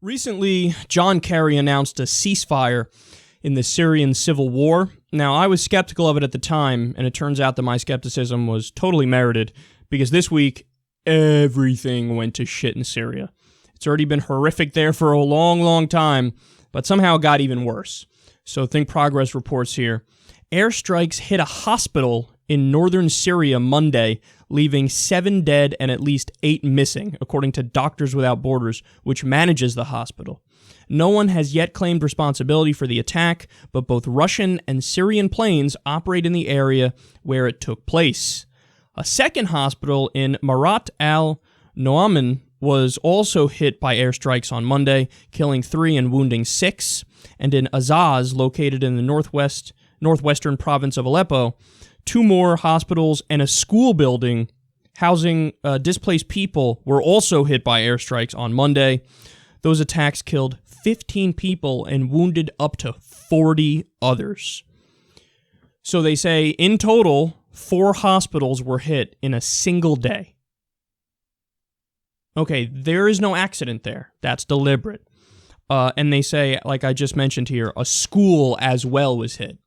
Recently, John Kerry announced a ceasefire in the Syrian civil war. Now, I was skeptical of it at the time, and it turns out that my skepticism was totally merited, because this week, everything went to shit in Syria. It's already been horrific there for a long, long time, but somehow it got even worse. So Think Progress reports here. Airstrikes hit a hospital in northern Syria Monday, leaving 7 dead and at least 8 missing, according to Doctors Without Borders, which manages the hospital. No one has yet claimed responsibility for the attack, but both Russian and Syrian planes operate in the area where it took place. A second hospital in Maarat, al-Noaman, was also hit by airstrikes on Monday, killing 3 and wounding 6, and in Azaz, located in the northwestern province of Aleppo, 2 more hospitals and a school building housing displaced people were also hit by airstrikes on Monday. Those attacks killed 15 people and wounded up to 40 others. So they say in total, 4 hospitals were hit in a single day. Okay, there is no accident there. That's deliberate. And they say, like I just mentioned here, a school as well was hit.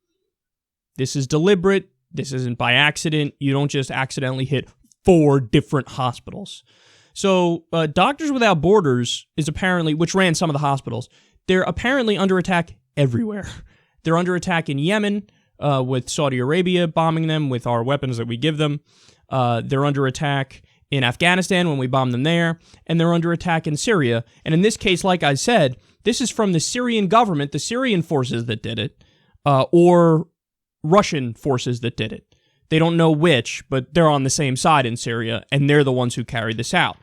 This is deliberate. This isn't by accident. You don't just accidentally hit 4 different hospitals. So Doctors Without Borders is apparently, which ran some of the hospitals, they're apparently under attack everywhere. They're under attack in Yemen with Saudi Arabia bombing them with our weapons that we give them. They're under attack in Afghanistan when we bomb them there. And they're under attack in Syria. And in this case, like I said, this is from the Syrian government, the Syrian forces that did it, or Russian forces that did it. They don't know which, but they're on the same side in Syria, and they're the ones who carried this out.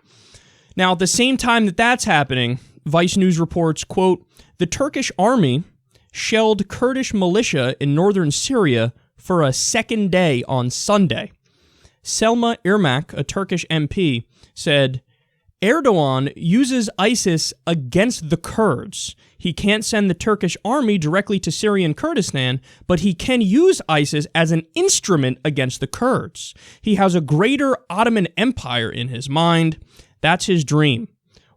Now, at the same time that that's happening, Vice News reports, quote, the Turkish army shelled Kurdish militia in northern Syria for a second day on Sunday. Selma Irmak, a Turkish MP, said, Erdogan uses ISIS against the Kurds. He can't send the Turkish army directly to Syrian Kurdistan, but he can use ISIS as an instrument against the Kurds. He has a greater Ottoman Empire in his mind. That's his dream,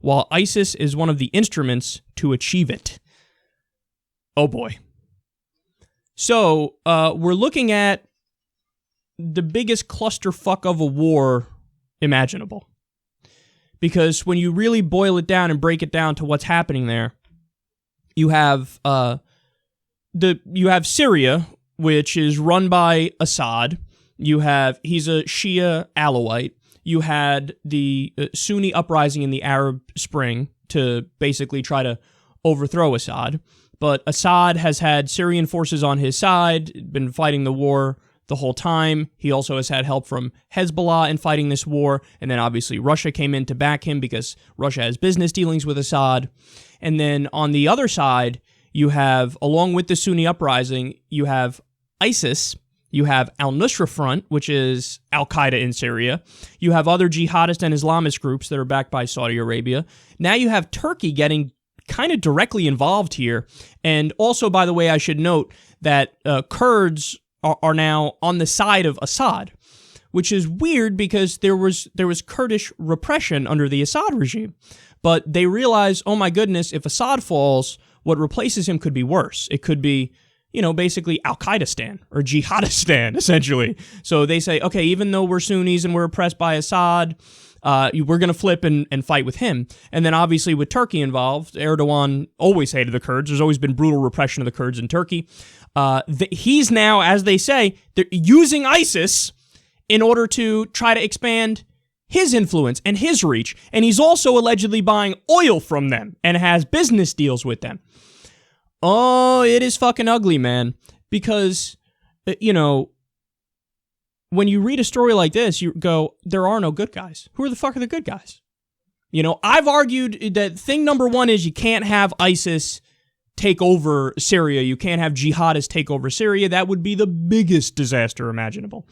while ISIS is one of the instruments to achieve it. Oh boy. So, we're looking at the biggest clusterfuck of a war imaginable. Because when you really boil it down and break it down to what's happening there, you have Syria, which is run by Assad. He's a Shia Alawite. You had the Sunni uprising in the Arab Spring to basically try to overthrow Assad. But Assad has had Syrian forces on his side, been fighting the war the whole time. He also has had help from Hezbollah in fighting this war, and then obviously Russia came in to back him because Russia has business dealings with Assad. And then on the other side, you have, along with the Sunni uprising, you have ISIS, you have al-Nusra Front, which is al-Qaeda in Syria, you have other jihadist and Islamist groups that are backed by Saudi Arabia. Now you have Turkey getting kind of directly involved here. And also, by the way, I should note that Kurds are now on the side of Assad, which is weird because there was Kurdish repression under the Assad regime. But they realize, oh my goodness, if Assad falls, what replaces him could be worse. It could be, basically Al-Qaedistan or Jihadistan, essentially. So they say, okay, even though we're Sunnis and we're oppressed by Assad, we're going to flip and fight with him. And then obviously with Turkey involved, Erdogan always hated the Kurds. There's always been brutal repression of the Kurds in Turkey. He's now, as they say, they're using ISIS in order to try to expand his influence and his reach. And he's also allegedly buying oil from them and has business deals with them. Oh, it is fucking ugly, man. Because, when you read a story like this, you go, there are no good guys. Who the fuck are the good guys? I've argued that thing number 1 is you can't have ISIS take over Syria. You can't have jihadists take over Syria. That would be the biggest disaster imaginable.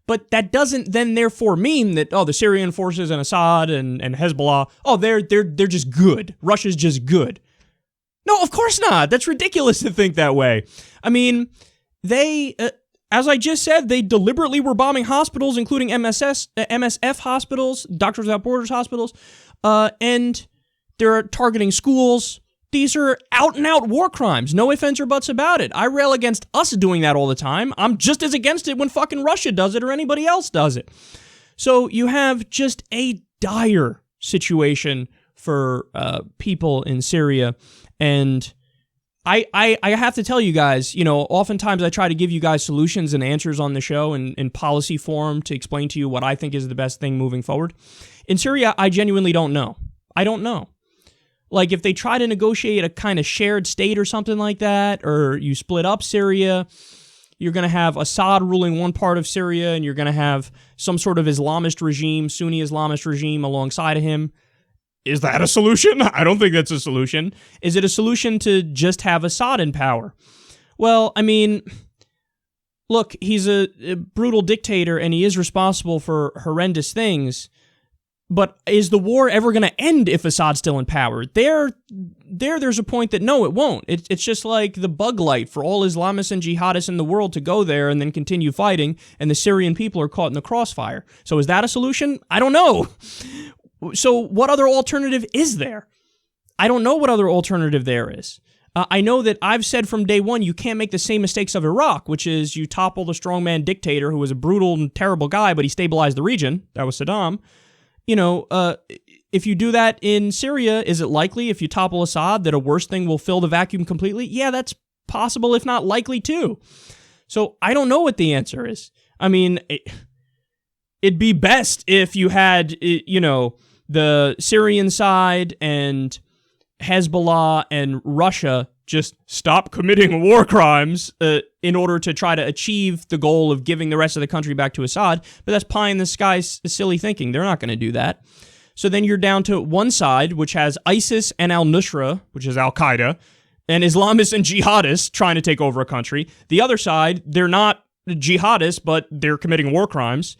But that doesn't then therefore mean that, the Syrian forces and Assad and Hezbollah, they're just good. Russia's just good. No, of course not. That's ridiculous to think that way. I mean, they, as I just said, they deliberately were bombing hospitals, including MSF hospitals, Doctors Without Borders hospitals, and They're targeting schools. These are out-and-out war crimes. No ifs, ands, or buts about it. I rail against us doing that all the time. I'm just as against it when fucking Russia does it or anybody else does it. So you have just a dire situation for people in Syria. And I have to tell you guys, oftentimes I try to give you guys solutions and answers on the show in policy form to explain to you what I think is the best thing moving forward. In Syria, I genuinely don't know. I don't know. Like, if they try to negotiate a kind of shared state or something like that, or you split up Syria, you're going to have Assad ruling one part of Syria, and you're going to have some sort of Islamist regime, Sunni Islamist regime alongside of him. Is that a solution? I don't think that's a solution. Is it a solution to just have Assad in power? Well, I mean, look, he's a brutal dictator, and he is responsible for horrendous things. But is the war ever going to end if Assad's still in power? There's a point that no, it won't. It's just like the bug light for all Islamists and jihadists in the world to go there and then continue fighting, and the Syrian people are caught in the crossfire. So is that a solution? I don't know. So what other alternative is there? I don't know what other alternative there is. I know that I've said from day one, you can't make the same mistakes of Iraq, which is you topple the strongman dictator who was a brutal and terrible guy, but he stabilized the region. That was Saddam. If you do that in Syria, is it likely if you topple Assad that a worse thing will fill the vacuum completely? Yeah, that's possible, if not likely too. So I don't know what the answer is. I mean, it'd be best if you had, the Syrian side and Hezbollah and Russia just stop committing war crimes in order to try to achieve the goal of giving the rest of the country back to Assad. But that's pie in the sky silly thinking. They're not going to do that. So then you're down to one side, which has ISIS and al-Nusra, which is al-Qaeda, and Islamists and jihadists trying to take over a country. The other side, they're not jihadists, but they're committing war crimes.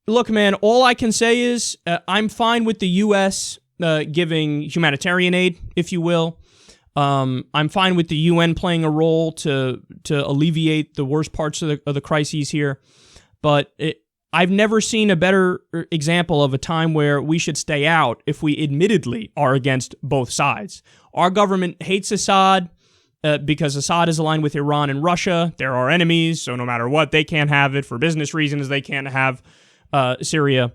Look, man, all I can say is I'm fine with the U.S. Giving humanitarian aid, if you will. I'm fine with the UN playing a role to alleviate the worst parts of the crises here, but I've never seen a better example of a time where we should stay out if we admittedly are against both sides. Our government hates Assad because Assad is aligned with Iran and Russia. They're our enemies, so no matter what, they can't have it. For business reasons, they can't have Syria.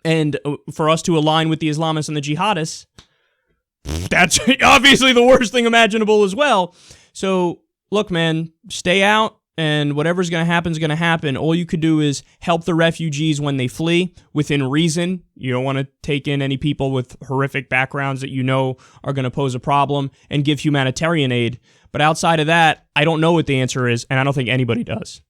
And for us to align with the Islamists and the jihadists, that's obviously the worst thing imaginable as well. So, look, man, stay out, and whatever's going to happen is going to happen. All you could do is help the refugees when they flee within reason. You don't want to take in any people with horrific backgrounds that you know are going to pose a problem, and give humanitarian aid. But outside of that, I don't know what the answer is, and I don't think anybody does.